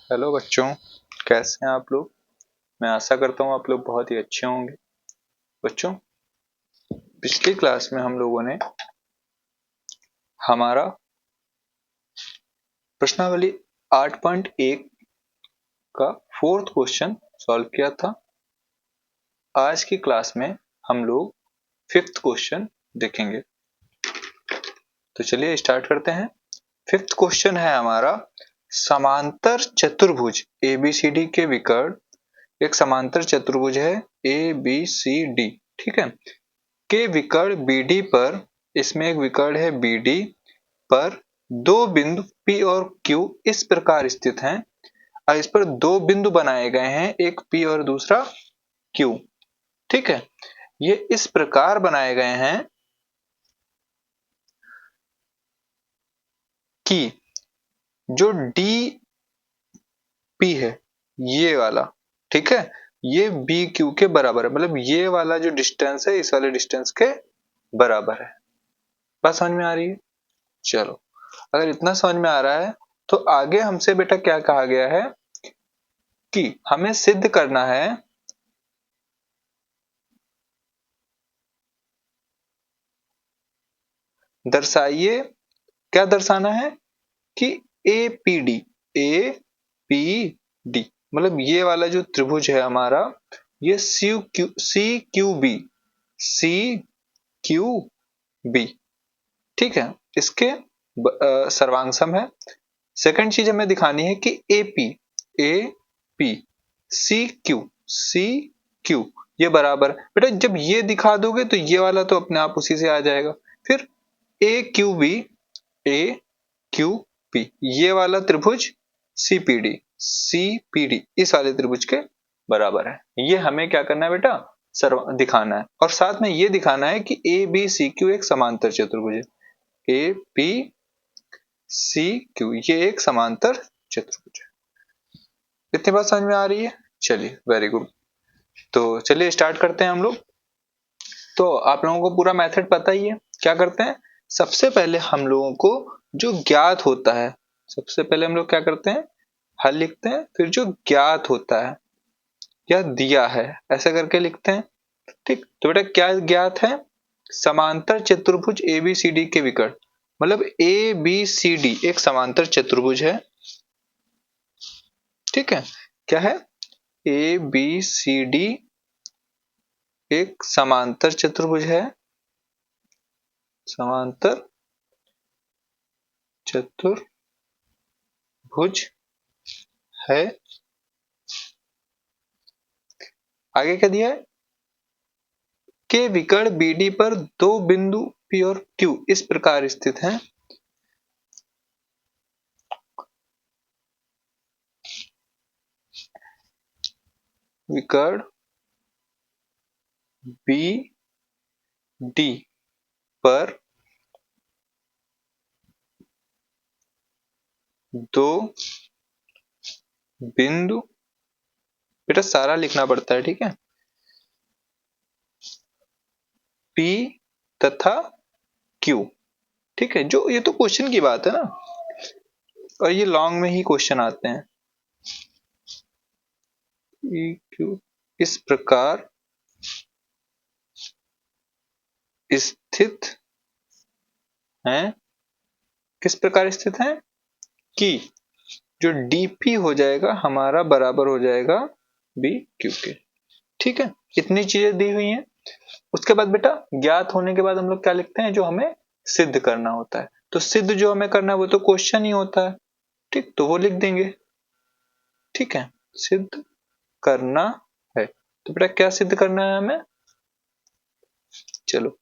Hello बच्चों, कैसे हैं आप लोग। मैं आशा करता हूँ आप लोग बहुत ही अच्छे होंगे। बच्चों, पिछली क्लास में हम लोगों ने हमारा प्रश्नावली 8.1 का फोर्थ क्वेश्चन सॉल्व किया था। आज की क्लास में हम लोग फिफ्थ क्वेश्चन देखेंगे। तो चलिए स्टार्ट करते हैं। फिफ्थ क्वेश्चन है हमारा, समांतर चतुर्भुज एबीसीडी के विकर्ण। एक समांतर चतुर्भुज है एबीसीडी, ठीक है, के विकर्ण बीडी पर, इसमें एक विकर्ण है बीडी पर दो बिंदु P और Q इस प्रकार स्थित हैं। और इस पर दो बिंदु बनाए गए हैं, एक P और दूसरा Q, ठीक है। ये इस प्रकार बनाए गए हैं कि जो DP है ये वाला, ठीक है, ये BQ के बराबर है। मतलब ये वाला जो डिस्टेंस है इस वाले डिस्टेंस के बराबर है। बात समझ में आ रही है? चलो, अगर इतना समझ में आ रहा है तो आगे हमसे बेटा क्या कहा गया है कि हमें सिद्ध करना है दर्शाइए, क्या दर्शाना है कि एपीडी, एपीडी मतलब ये वाला जो त्रिभुज है हमारा, ये सी क्यू बी, ठीक है, इसके सर्वांगसम है। सेकंड चीज हमें दिखानी है कि ए पी सी क्यू ये बराबर। बेटा जब ये दिखा दोगे तो ये वाला तो अपने आप उसी से आ जाएगा। फिर ए क्यू बी ये वाला त्रिभुज सीपीडी इस वाले त्रिभुज के बराबर है। ये हमें क्या करना है बेटा, दिखाना है। और साथ में ये दिखाना है कि ए बी सी क्यू एक समांतर चतुर्भुज है। ए बी सी क्यू ये एक समांतर चतुर्भुज है। इतनी बात समझ में आ रही है? चलिए, वेरी गुड। तो चलिए स्टार्ट करते हैं हम लोग। तो आप लोगों को पूरा मेथड पता ही है। क्या करते हैं, सबसे पहले हम लोगों को जो ज्ञात होता है, सबसे पहले हम लोग क्या करते हैं, हल लिखते हैं, फिर जो ज्ञात होता है या दिया है ऐसा करके लिखते हैं। ठीक, तो बेटा क्या ज्ञात है, समांतर चतुर्भुज एबीसीडी के विकर्ण। मतलब ए बी सी डी एक समांतर चतुर्भुज है, ठीक है। क्या है, ए बी सी डी एक समांतर चतुर्भुज है, समांतर चतुर्भुज है। आगे क्या दिया है, के विकर्ण बीडी पर दो बिंदु P और Q इस प्रकार स्थित हैं। विकर्ण BD पर दो बिंदु, बेटा सारा लिखना पड़ता है, ठीक है, P तथा Q, ठीक है। जो ये तो क्वेश्चन की बात है ना, और ये लॉन्ग में ही क्वेश्चन आते हैं। Q इस प्रकार स्थित हैं। किस प्रकार स्थित हैं कि जो DP हो जाएगा हमारा बराबर हो जाएगा BQ के, ठीक है। इतनी चीजें दी हुई हैं। उसके बाद बेटा ज्ञात होने के बाद हम लोग क्या लिखते हैं, जो हमें सिद्ध करना होता है। तो सिद्ध जो हमें करना है वो तो क्वेश्चन ही होता है, ठीक, तो वो लिख देंगे, ठीक है। सिद्ध करना है, तो बेटा क्या सिद्ध करना है हमें, चलो,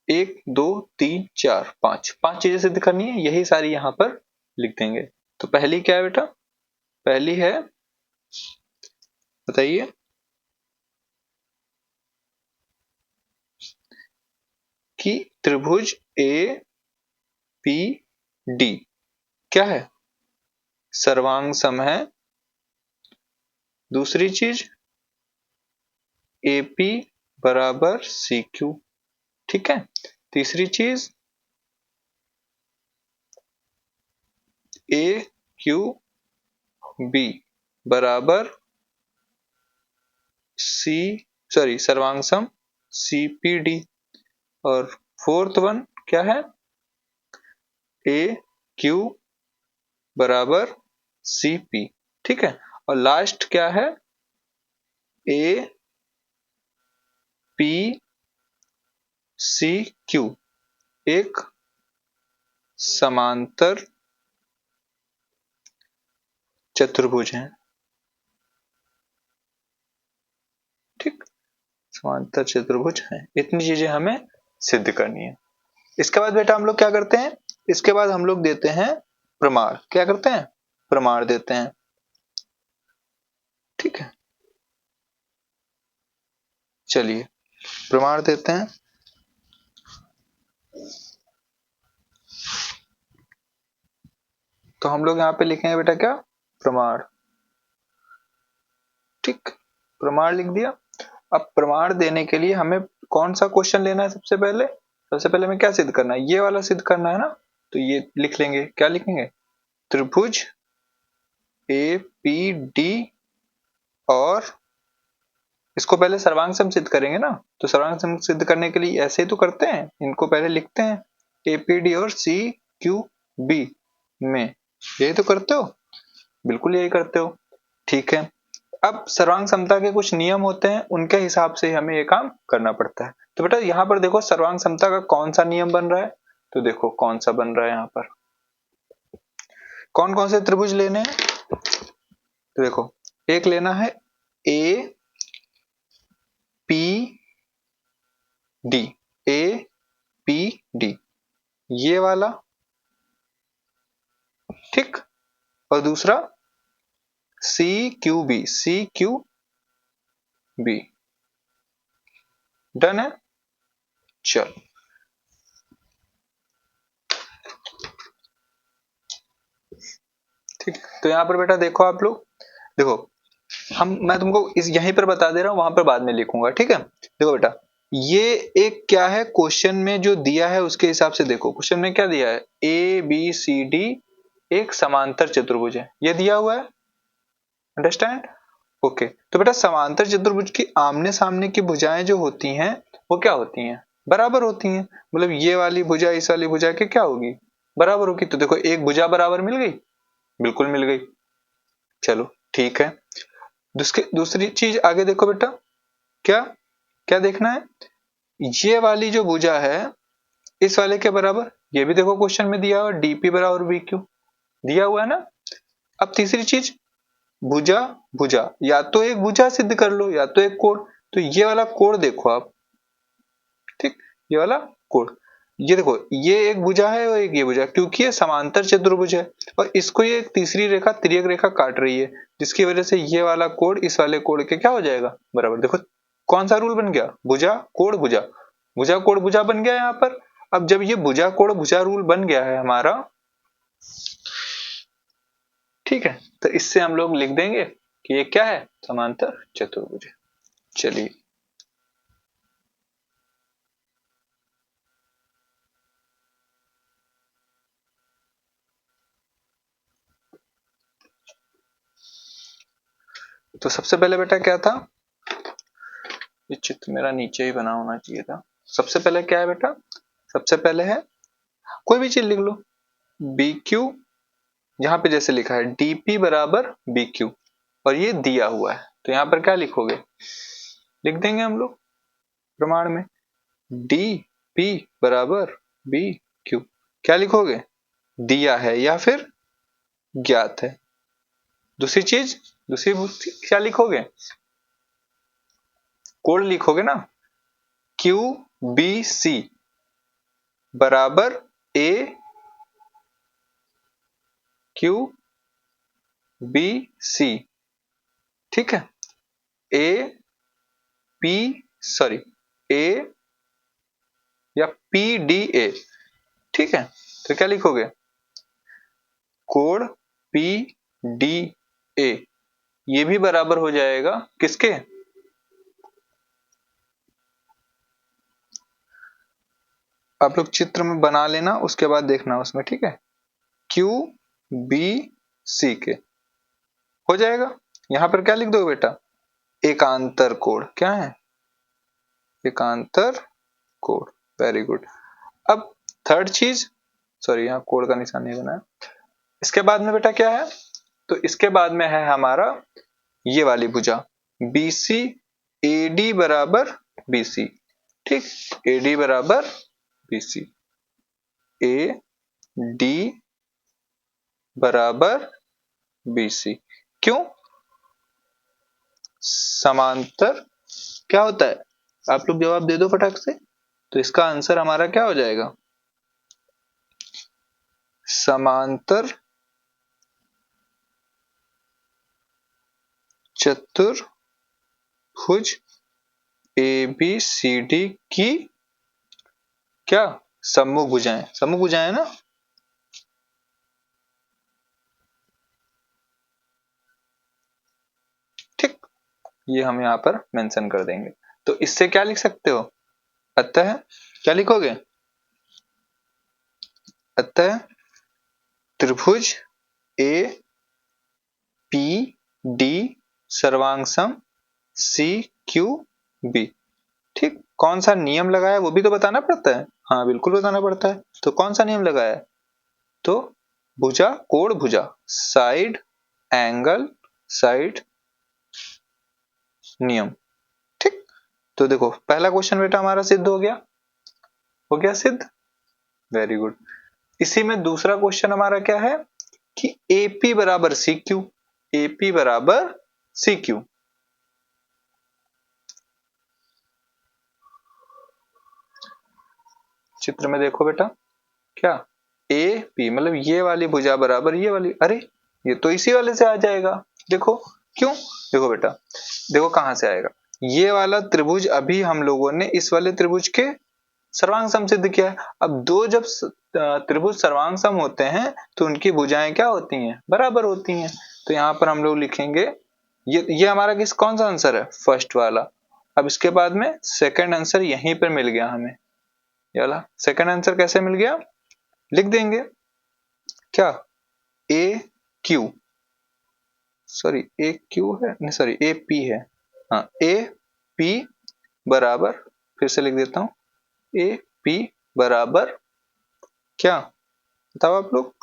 एक दो तीन चार पांच, पांच चीजें सिद्ध करनी है, यही सारी यहां पर लिख देंगे। तो पहली क्या है बेटा, पहली है, बताइए, कि त्रिभुज ए पी डी क्या है, सर्वांग सम है। दूसरी चीज एपी बराबर सी क्यू, ठीक है। तीसरी चीज ए क्यू बी बराबर सर्वांग सम सी पी डी। और फोर्थ वन क्या है, ए क्यू बराबर सी पी। ठीक है, और लास्ट क्या है, ए पी सी क्यू एक समांतर चतुर्भुज है। ठीक, समांतर चतुर्भुज है। इतनी चीजें हमें सिद्ध करनी है। इसके बाद बेटा हम लोग क्या करते हैं, इसके बाद हम लोग देते हैं प्रमाण। क्या करते हैं, प्रमाण देते हैं। ठीक है, चलिए प्रमाण देते हैं। तो हम लोग यहाँ पे लिखेंगे बेटा क्या, प्रमाण। ठीक, प्रमाण लिख दिया। अब प्रमाण देने के लिए हमें कौन सा क्वेश्चन लेना है, सबसे पहले हमें क्या सिद्ध करना है, ये वाला सिद्ध करना है ना। तो ये लिख लेंगे, क्या लिखेंगे, त्रिभुज ए पी डी, और इसको पहले सर्वांग सम सिद्ध करेंगे ना। तो सर्वांग सम सिद्ध करने के लिए ऐसे ही तो करते हैं, इनको पहले लिखते हैं एपीडी और सी क्यू बी में। यही तो करते हो, बिल्कुल यही करते हो। ठीक है, अब सर्वांग समता के कुछ नियम होते हैं, उनके हिसाब से हमें ये काम करना पड़ता है। तो बेटा यहाँ पर देखो सर्वांग समता का कौन सा नियम बन रहा है, तो देखो कौन सा बन रहा है। यहाँ पर कौन कौन से त्रिभुज लेने हैं, तो देखो एक लेना है A P D, A P D ये वाला। ठीक, और दूसरा C Q B, C Q B. Done है, चल। ठीक, तो यहां पर बेटा देखो आप लोग, देखो मैं तुमको इस यहीं पर बता दे रहा हूं, वहां पर बाद में लिखूंगा। ठीक है, देखो बेटा ये एक क्या है, क्वेश्चन में जो दिया है उसके हिसाब से देखो। क्वेश्चन में क्या दिया है, ए बी सी डी एक समांतर चतुर्भुज है, ये दिया हुआ है। Understand, okay. तो बेटा समांतर चतुर्भुज की आमने सामने की भुजाएं जो होती हैं वो क्या होती हैं, बराबर होती हैं। मतलब ये वाली भुजा इस वाली भुजा के क्या होगी, बराबर होगी। तो देखो एक भुजा बराबर मिल गई, बिल्कुल मिल गई। चलो ठीक है, दूसरी चीज आगे देखो बेटा, क्या क्या देखना है, ये वाली जो भुजा है इस वाले के बराबर, ये भी देखो क्वेश्चन में दिया हुआ डीपी बराबर बी क्यू दिया हुआ है ना। अब तीसरी चीज, भुजा भुजा, या तो एक भुजा सिद्ध कर लो या तो एक कोण। तो ये वाला कोण देखो आप, ठीक, ये वाला कोण, ये देखो ये एक भुजा है और एक ये भुजा, क्योंकि ये समांतर चतुर्भुज है और इसको ये एक तीसरी रेखा तिर्यक रेखा काट रही है, जिसकी वजह से ये वाला कोण इस वाले कोण के क्या हो जाएगा, बराबर। देखो कौन सा रूल बन गया, भुजा कोण भुजा, भुजा कोण भुजा बन गया यहाँ पर। अब जब ये भुजा कोण भुजा रूल बन गया है हमारा, ठीक है, तो इससे हम लोग लिख देंगे कि ये क्या है, समांतर चतुर्भुज है। चलिए तो सबसे पहले बेटा क्या था, ये चित्र मेरा नीचे ही बना होना चाहिए था। सबसे पहले क्या है बेटा, सबसे पहले है कोई भी चीज लिख लो, बी क्यू, यहां पे जैसे लिखा है डीपी बराबर बी क्यू, और ये दिया हुआ है। तो यहां पर क्या लिखोगे, लिख देंगे हम लोग प्रमाण में डी पी बराबर बी क्यू। क्या लिखोगे, दिया है या फिर ज्ञात है। दूसरी चीज, दूसरी क्या लिखोगे, कोड लिखोगे ना, क्यू बी सी बराबर ए क्यू बी सी। ठीक है, ए पी सॉरी ए या पी डी ए। ठीक है, तो क्या लिखोगे, कोड पी डी ए, ये भी बराबर हो जाएगा किसके, आप लोग चित्र में बना लेना उसके बाद देखना उसमें। ठीक है, क्यू बी सी के, हो जाएगा। यहां पर क्या लिख दो बेटा, एकांतर कोण। क्या है, एकांतर कोण। Very good. अब थर्ड चीज, सॉरी यहाँ कोण का निशान नहीं बनाया। इसके बाद में बेटा क्या है, तो इसके बाद में है हमारा ये वाली भुजा BC AD बराबर BC। ठीक, AD बराबर BC, AD बराबर BC। क्यों, समांतर क्या होता है, आप लोग जवाब दे दो फटाक से। तो इसका आंसर हमारा क्या हो जाएगा, समांतर चतुर्भुज ABCD की क्या, सम्मुख भुजाएं। सम्मुख भुजाएं ना, ठीक, ये हम यहाँ पर मेंशन कर देंगे। तो इससे क्या लिख सकते हो, अतः क्या लिखोगे, अतः त्रिभुज APD सर्वांग सम CQB। ठीक, कौन सा नियम लगाया वो भी तो बताना पड़ता है। हाँ बिल्कुल बताना पड़ता है। तो कौन सा नियम लगाया है, तो भुजा कोण भुजा, साइड एंगल साइड नियम। ठीक, तो देखो पहला क्वेश्चन बेटा हमारा सिद्ध हो गया, हो गया सिद्ध, वेरी गुड। इसी में दूसरा क्वेश्चन हमारा क्या है कि AP बराबर CQ, AP बराबर CQ। चित्र में देखो बेटा, क्या AP मतलब ये वाली भुजा बराबर ये वाली, अरे ये तो इसी वाले से आ जाएगा। देखो क्यों, देखो बेटा, देखो कहां से आएगा, ये वाला त्रिभुज अभी हम लोगों ने इस वाले त्रिभुज के सर्वांग सम सिद्ध किया है। अब दो जब त्रिभुज सर्वांग सम होते हैं तो उनकी भुजाएं क्या होती हैं, बराबर होती हैं। तो यहाँ पर हम लोग लिखेंगे, ये हमारा किस कौन सा आंसर है, फर्स्ट वाला। अब इसके बाद में सेकंड आंसर यहीं पर मिल गया हमें, ये वाला सेकंड आंसर कैसे मिल गया, लिख देंगे क्या, ए क्यू, सॉरी ए क्यू है नहीं, सॉरी ए पी है, हाँ ए पी बराबर, फिर से लिख देता हूं, ए पी बराबर क्या, बताओ आप लोग,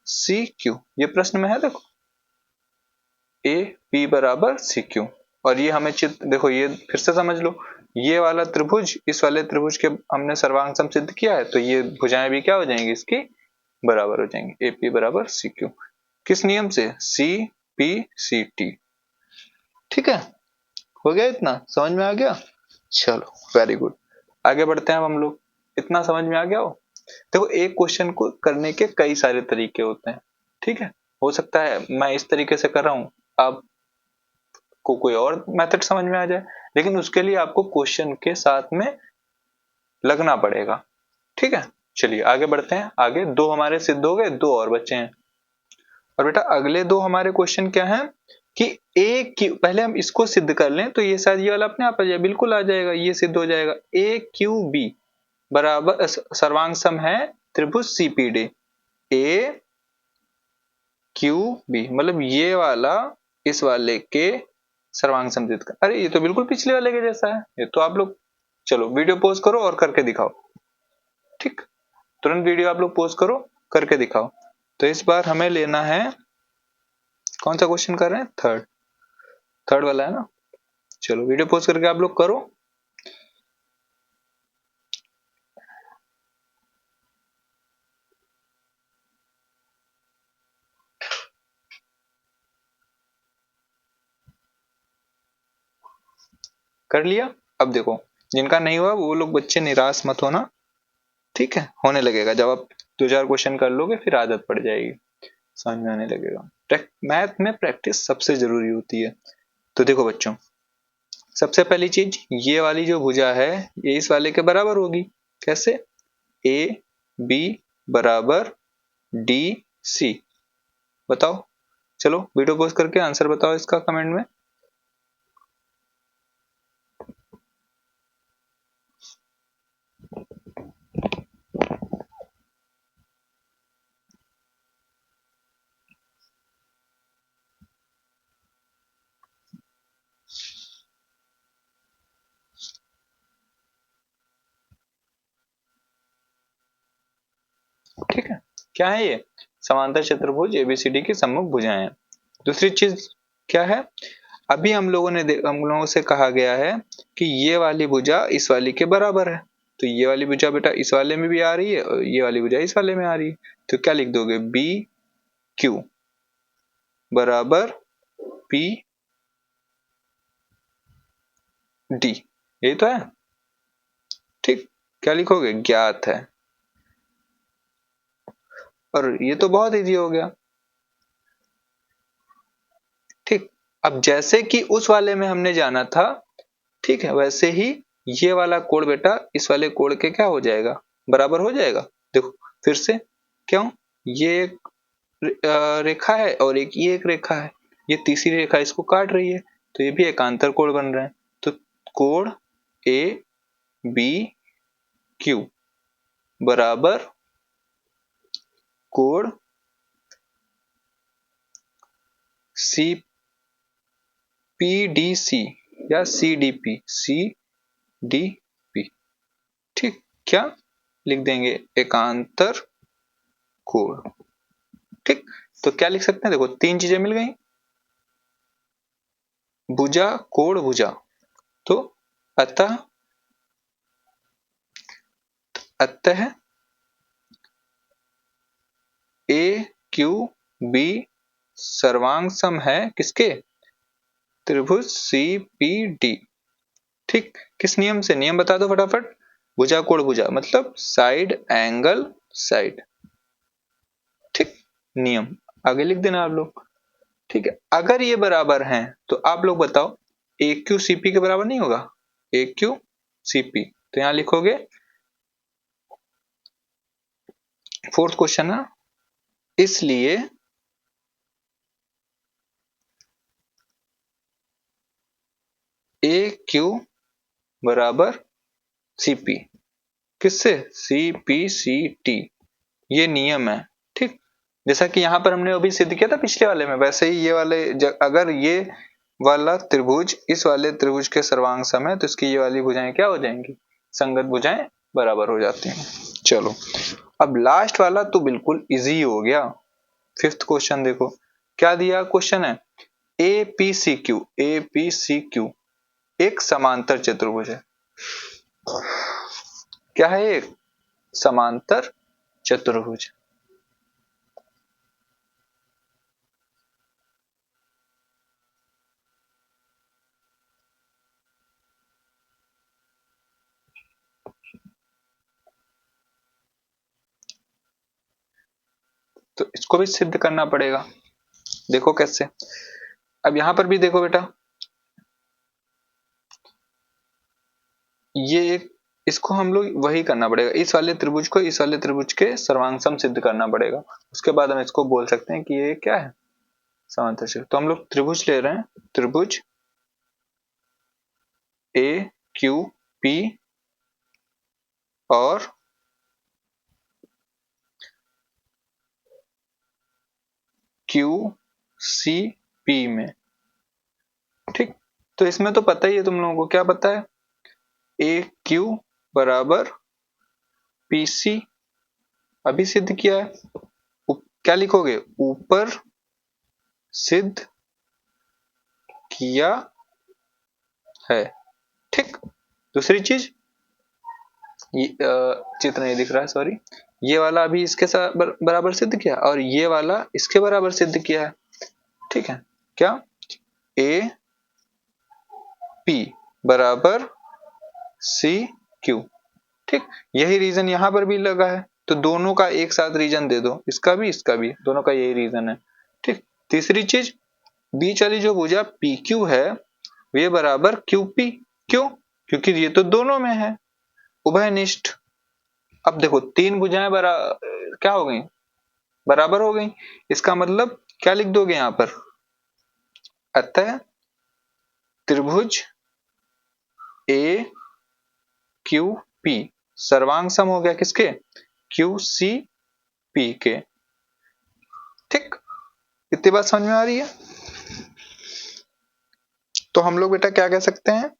सी क्यू। ये प्रश्न में है देखो, ए पी बराबर सी क्यू। और ये हमें चित्र देखो, ये फिर से समझ लो, ये वाला त्रिभुज इस वाले त्रिभुज के हमने सर्वांग सम सिद्ध किया है, तो ये भुजाएं भी क्या हो जाएंगी, इसकी बराबर हो जाएंगी। ए पी बराबर सी क्यू, किस नियम से, CPCT। ठीक है, हो गया, इतना समझ में आ गया। चलो वेरी गुड, आगे बढ़ते हैं अब हम लोग। इतना समझ में आ गया हो, देखो एक क्वेश्चन को करने के कई सारे तरीके होते हैं। ठीक है, हो सकता है मैं इस तरीके से कर रहा हूं, आपको कोई और मेथड समझ में आ जाए, लेकिन उसके लिए आपको क्वेश्चन के साथ में लगना पड़ेगा। ठीक है, चलिए आगे बढ़ते हैं। आगे दो हमारे सिद्ध हो गए, दो और बचे हैं। और बेटा अगले दो हमारे क्वेश्चन क्या हैं कि ए क्यू, पहले हम इसको सिद्ध कर लें तो ये शायद ये वाला अपने आप आ जाए, बिल्कुल आ जाएगा, ये सिद्ध हो जाएगा। ए क्यू बी बराबर सर्वांग सम है त्रिभुज CPD। ए क्यू बी मतलब ये वाला इस वाले के सर्वांग सम सिद्ध कर, अरे ये तो बिल्कुल पिछले वाले के जैसा है। ये तो आप लोग चलो वीडियो पॉज करो और करके दिखाओ। ठीक, तुरंत वीडियो आप लोग पॉज करो, करके दिखाओ। तो इस बार हमें लेना है, कौन सा क्वेश्चन कर रहे हैं, थर्ड, थर्ड वाला है ना। चलो वीडियो पॉज करके आप लोग करो। कर लिया, अब देखो जिनका नहीं हुआ वो लोग बच्चे निराश मत होना, ठीक है, होने लगेगा। जब आप दो चार क्वेश्चन कर लोगे फिर आदत पड़ जाएगी, समझ में आने लगेगा। मैथ में प्रैक्टिस सबसे जरूरी होती है। तो देखो बच्चों, सबसे पहली चीज, ये वाली जो भुजा है ये इस वाले के बराबर होगी। कैसे, ए बी बराबर डी सी, बताओ। चलो वीडियो पॉज करके आंसर बताओ इसका कमेंट में। ठीक है, क्या है ये? समांतर चतुर्भुज एबीसीडी की सम्मुख भुजाएं हैं। दूसरी चीज क्या है? अभी हम लोगों से कहा गया है कि ये वाली भुजा इस वाली के बराबर है, तो ये वाली भुजा बेटा इस वाले में भी आ रही है और ये वाली भुजा इस वाले में आ रही है, तो क्या लिख दोगे? बी क्यू बराबर पी डी, यही तो है। ठीक, क्या लिखोगे? ज्ञात है। और ये तो बहुत इजी हो गया। ठीक, अब जैसे कि उस वाले में हमने जाना था, ठीक है, वैसे ही ये वाला कोण बेटा इस वाले कोण के क्या हो जाएगा? बराबर हो जाएगा। देखो फिर से, क्यों? ये एक रेखा है और ये एक रेखा है, ये तीसरी रेखा इसको काट रही है, तो ये भी एकांतर कोण बन रहा है। तो कोण ए बी क्यू बराबर कोण सी पी डी सी या C D P, C D P. ठीक, क्या लिख देंगे? एकांतर कोण। ठीक, तो क्या लिख सकते हैं? देखो तीन चीजें मिल गई, भुजा कोण भुजा, तो अतः अतः ए क्यू बी सर्वांग सम है किसके? त्रिभुज सी पी डी। ठीक, किस नियम से? नियम बता दो फटाफट। भुजा कोण भुजा मतलब साइड एंगल साइड। ठीक, नियम आगे लिख देना आप लोग। ठीक है, अगर ये बराबर हैं तो आप लोग बताओ ए क्यू सी पी के बराबर नहीं होगा? ए क्यू सी पी, तो यहां लिखोगे, फोर्थ क्वेश्चन है, इसलिए ए क्यू बराबर सी पी, किससे? सी पी सी टी, ये नियम है। ठीक, जैसा कि यहां पर हमने अभी सिद्ध किया था पिछले वाले में, वैसे ही ये वाले अगर ये वाला त्रिभुज इस वाले त्रिभुज के सर्वांग सम है तो इसकी ये वाली भुजाएं क्या हो जाएंगी? संगत भुजाएं बराबर हो जाती हैं। चलो, अब लास्ट वाला तो बिल्कुल इजी हो गया। फिफ्थ क्वेश्चन देखो, क्या दिया क्वेश्चन है? A P C Q, A P C Q एक समांतर चतुर्भुज है। क्या है? एक समांतर चतुर्भुज। तो इसको भी सिद्ध करना पड़ेगा। देखो कैसे। अब यहां पर भी देखो बेटा, ये एक, इसको हम लोग वही करना पड़ेगा, इस वाले त्रिभुज को इस वाले त्रिभुज के सर्वांग सिद्ध करना पड़ेगा। उसके बाद हम इसको बोल सकते हैं कि ये क्या है? समांतर चतुर्भुज। तो हम लोग त्रिभुज ले रहे हैं, त्रिभुज ए क्यू पी और क्यू सी पी में। ठीक, तो इसमें तो पता ही है तुम लोगों को, क्या पता है? ए क्यू बराबर पी सी, अभी सिद्ध किया है। क्या लिखोगे? ऊपर सिद्ध किया है। ठीक, दूसरी चीज, चित्र नहीं दिख रहा है, सॉरी, ये वाला अभी इसके साथ बराबर सिद्ध किया और ये वाला इसके बराबर सिद्ध किया है। ठीक है, क्या? ए पी बराबर सी क्यू। ठीक, यही रीजन यहां पर भी लगा है, तो दोनों का एक साथ रीजन दे दो, इसका भी दोनों का यही रीजन है। ठीक, तीसरी चीज, बीच वाली जो भुजा पी क्यू है ये बराबर क्यू पी। क्यों? क्योंकि ये तो दोनों में है, उभयनिष्ठ। अब देखो तीन भुजाएं क्या हो गई? बराबर हो गई। इसका मतलब क्या लिख दोगे यहां पर? अतः त्रिभुज ए क्यू पी सर्वांग सम हो गया किसके? क्यू सी पी के। ठीक, इतनी बात समझ में आ रही है? तो हम लोग बेटा क्या कह सकते हैं?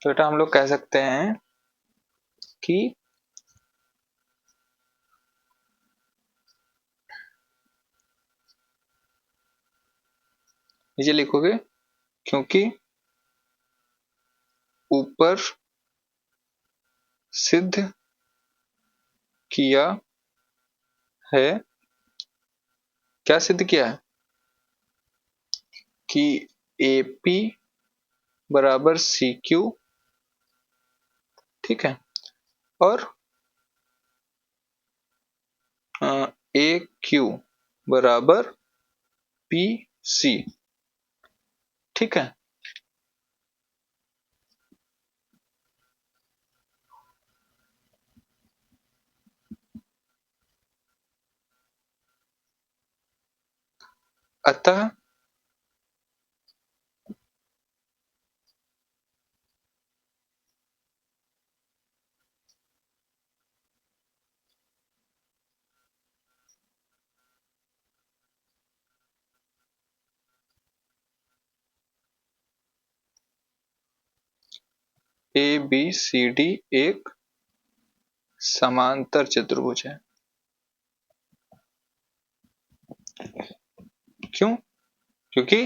तो बेटा हम लोग कह सकते हैं कि नीचे लिखोगे क्योंकि ऊपर सिद्ध किया है, क्या सिद्ध किया है कि AP बराबर CQ, ठीक है, और AQ बराबर PC, ठीक है। अतः ABCD एक समांतर चतुर्भुज है। क्यों? क्योंकि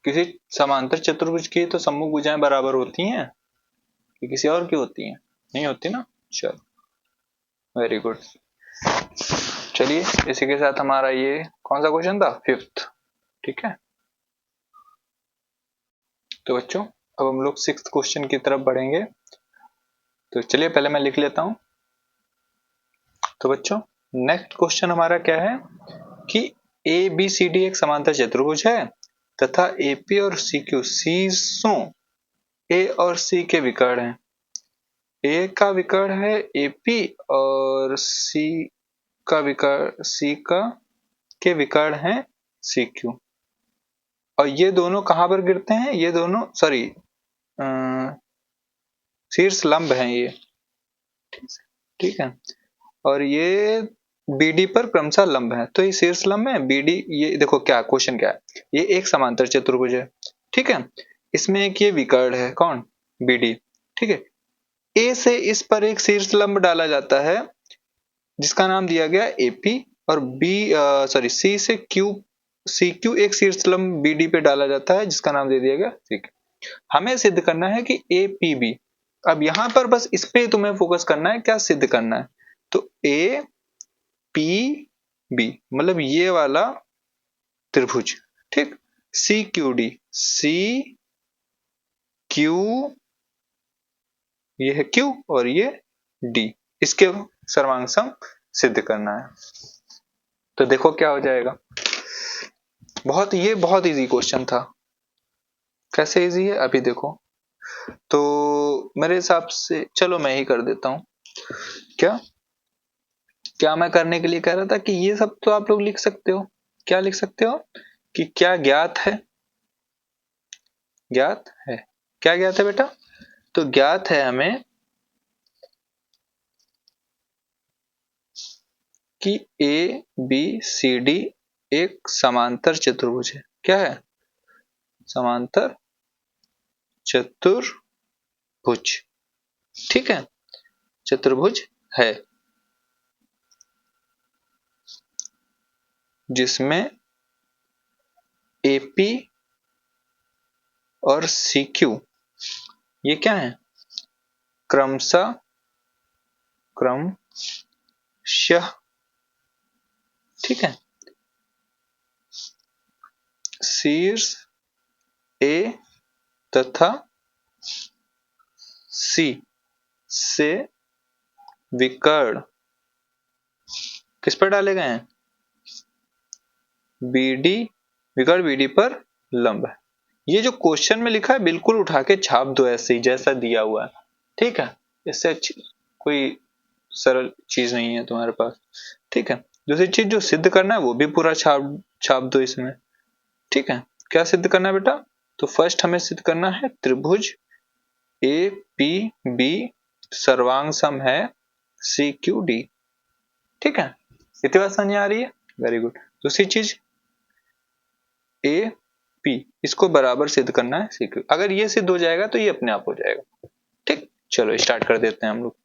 किसी समांतर चतुर्भुज की तो सम्मुख भुजाएं बराबर होती हैं, कि किसी और की होती हैं? नहीं होती ना। चलो वेरी गुड। चलिए इसी के साथ हमारा ये कौन सा क्वेश्चन था, 5th, ठीक है। तो बच्चों अब हम लोग 6th क्वेश्चन की तरफ बढ़ेंगे। तो चलिए पहले मैं लिख लेता हूं। तो बच्चों नेक्स्ट क्वेश्चन हमारा क्या है कि ABCD एक समांतर चतुर्भुज है तथा AP और CQ शीर्षों A और C के विकर्ण हैं। A का विकर्ण है AP और C का विकर्ण के विकर्ण है CQ, और ये दोनों कहां पर गिरते हैं, ये दोनों सॉरी शीर्ष लंब हैं ये, ठीक है, और ये BD पर क्रमशः लंब है। तो ये शीर्ष लंब है BD, ये देखो क्या क्वेश्चन क्या है, ये एक समांतर चतुर्भुज है, ठीक है, इसमें एक ये विकर्ण है कौन, BD, ठीक है। A से इस पर एक शीर्ष लंब डाला जाता है जिसका नाम दिया गया AP, और C से CQ एक शीर्ष लंब BD पे डाला जाता है जिसका नाम दे दिया गया CQ। हमें सिद्ध करना है कि APB, अब यहां पर बस इस पे तुम्हें फोकस करना है, क्या सिद्ध करना है, तो APB मतलब ये वाला त्रिभुज, ठीक, CQD, CQ ये है Q और ये D, इसके सर्वांग सम सिद्ध करना है। तो देखो क्या हो जाएगा, बहुत इजी क्वेश्चन था। कैसे इजी है अभी देखो। तो मेरे हिसाब से चलो मैं ही कर देता हूं। क्या क्या मैं करने के लिए कह रहा था कि ये सब तो आप लोग लिख सकते हो। क्या लिख सकते हो कि क्या ज्ञात है, ज्ञात है, क्या ज्ञात है बेटा, तो ज्ञात है हमें कि ABCD एक समांतर चतुर्भुज है। क्या है, समांतर चतुर्भुज, ठीक है, चतुर्भुज है जिसमें AP और CQ ये क्या है, क्रमशः ठीक है, शीर्ष A तथा C से विकर्ण किस पर डाले गए हैं, BD, विकर्ण BD पर लंब है। ये जो क्वेश्चन में लिखा है बिल्कुल उठा के छाप दो ऐसे ही जैसा दिया हुआ है, ठीक है, इससे अच्छी कोई सरल चीज नहीं है तुम्हारे पास, ठीक है। दूसरी चीज जो सिद्ध करना है वो भी पूरा छाप छाप दो इसमें, ठीक है। क्या सिद्ध करना है बेटा, तो फर्स्ट हमें सिद्ध करना है त्रिभुज APB सर्वांग सम है CQD, ठीक है। इतनी बात समझ आ रही है, वेरी गुड। दूसरी चीज पी, इसको बराबर सिद्ध करना है सी क्यू। अगर ये सिद्ध हो जाएगा तो ये अपने आप हो जाएगा। ठीक, चलो स्टार्ट कर देते हैं हम लोग।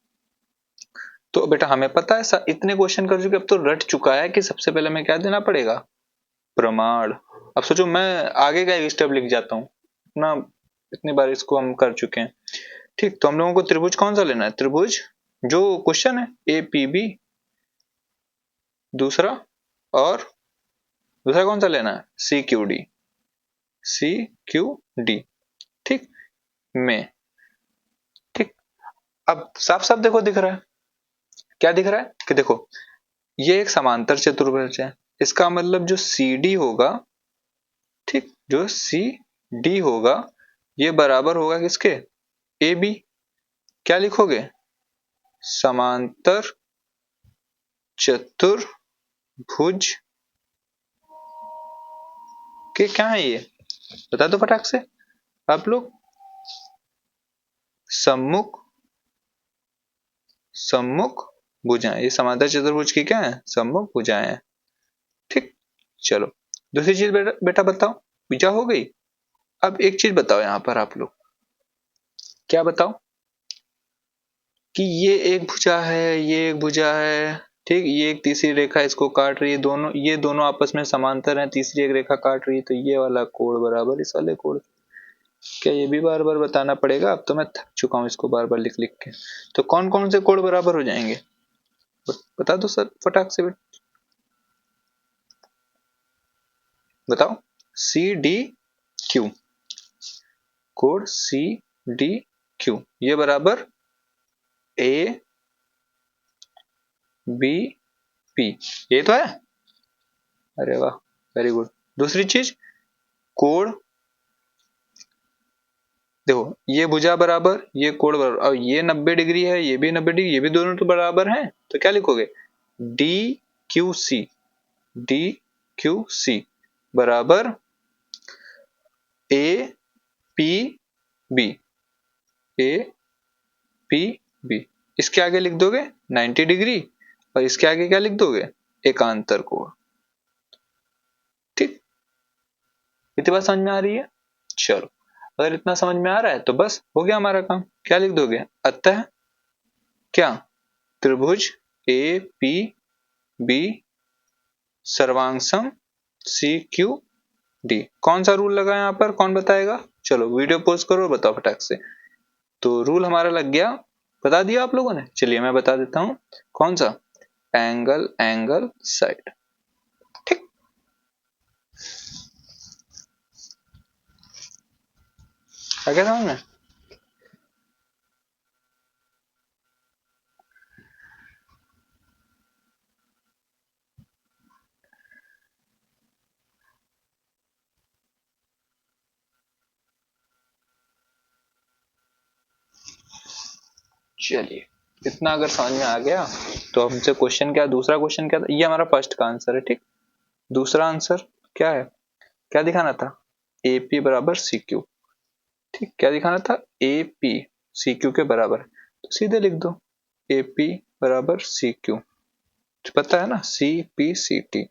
तो बेटा हमें पता है इतने क्वेश्चन कर चुके, अब तो रट चुका है कि सबसे पहले हमें क्या देना पड़ेगा, प्रमाण। अब सोचो मैं आगे का एक स्टेप लिख जाता हूँ, इतना इतनी बार इसको हम कर चुके हैं। ठीक, तो हम लोगों को त्रिभुज कौन सा लेना है, त्रिभुज जो क्वेश्चन है ए पी बी, दूसरा और दूसरा कौन सा लेना है, C Q D, C Q D. ठीक, में ठीक, अब साफ साफ देखो दिख रहा है, क्या दिख रहा है कि देखो ये एक समांतर चतुर्भुज है, इसका मतलब जो सी डी होगा, ठीक, जो सी डी होगा ये बराबर होगा किसके, ए बी। क्या लिखोगे, समांतर चतुर्भुज के क्या है ये, बता दो फटाक से आप लोग, सम्मुख सम्मुख भुजाएं। ये समांतर चतुर्भुज की क्या है, सम्मुख भुजाएं हैं। ठीक, चलो दूसरी चीज बेटा बताओ, भुजा हो गई। अब एक चीज बताओ यहां पर आप लोग, क्या बताओ कि ये एक भुजा है, ये एक भुजा है, ठीक, ये एक तीसरी रेखा इसको काट रही है, ये दोनों आपस में समांतर हैं, तीसरी एक रेखा काट रही है, तो ये वाला कोण बराबर इस वाले कोण। क्या ये भी बार बार बताना पड़ेगा, अब तो मैं थक चुका हूं इसको बार बार लिख लिख के। तो कौन कौन से कोण बराबर हो जाएंगे, बता दो सर फटाक से बताओ। सी डी क्यू, कोण सी डी क्यू ये बराबर ए बी पी, ये तो है, अरे वाह वेरी गुड। दूसरी चीज कोण, देखो ये भुजा बराबर ये कोण बराबर, और ये 90 डिग्री है, ये भी 90 डिग्री, ये भी दोनों तो बराबर हैं, तो क्या लिखोगे, D Q C, D Q C बराबर A P B, A P B. इसके आगे लिख दोगे 90 डिग्री और इसके आगे क्या लिख दोगे, एकांतर कोण। ठीक, इतनी बात समझ में आ रही है। चलो अगर इतना समझ में आ रहा है तो बस हो गया हमारा काम। क्या लिख दोगे, अतः क्या, त्रिभुज ए पी बी सर्वांशम सी क्यू डी। कौन सा रूल लगा यहाँ पर, कौन बताएगा, चलो वीडियो पॉज करो बताओ फटाक से। तो रूल हमारा लग गया, बता दिया आप लोगों ने, चलिए मैं बता देता हूं कौन सा, एंगल एंगल साइड। ठीक, आ गया समझ में। चलिए इतना अगर समझ में आ गया तो हमसे क्वेश्चन क्या, दूसरा क्वेश्चन क्या था, ये हमारा फर्स्ट का आंसर है। ठीक, दूसरा आंसर क्या है, क्या दिखाना था, ए पी बराबर सी क्यू। ठीक, क्या दिखाना था, ए पी सी क्यू के बराबर, तो सीधे लिख दो ए पी बराबर सी क्यू। पता है ना, सी पी सी टी।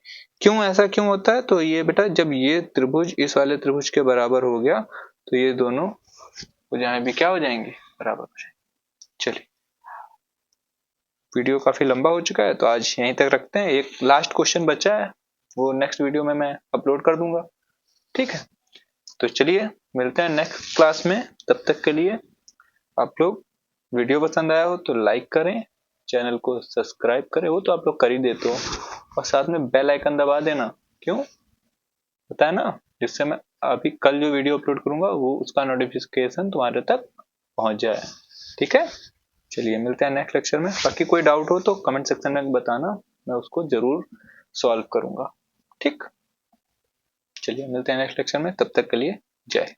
क्यों ऐसा क्यों होता है, तो ये बेटा जब ये त्रिभुज इस वाले त्रिभुज के बराबर हो गया तो ये दोनों भुजाएं भी क्या हो जाएंगे, बराबर हो जाएंगे। चलिए वीडियो काफी लंबा हो चुका है तो आज यहीं तक रखते हैं, एक लास्ट क्वेश्चन बचा है वो नेक्स्ट वीडियो में मैं अपलोड कर दूंगा। ठीक है, तो चलिए मिलते हैं नेक्स्ट क्लास में, तब तक के लिए आप लोग वीडियो पसंद आया हो तो लाइक करें, चैनल को सब्सक्राइब करें, वो तो आप लोग कर ही देते हो, और साथ में बेल आइकन दबा देना, क्यों पता है ना, जिससे मैं अभी कल जो वीडियो अपलोड करूंगा वो उसका नोटिफिकेशन तुम्हारे तक पहुंच जाए। ठीक है, चलिए मिलते हैं नेक्स्ट लेक्चर में। बाकी कोई डाउट हो तो कमेंट सेक्शन में बताना, मैं उसको जरूर सॉल्व करूंगा। ठीक, चलिए मिलते हैं नेक्स्ट लेक्चर में, तब तक के लिए जय।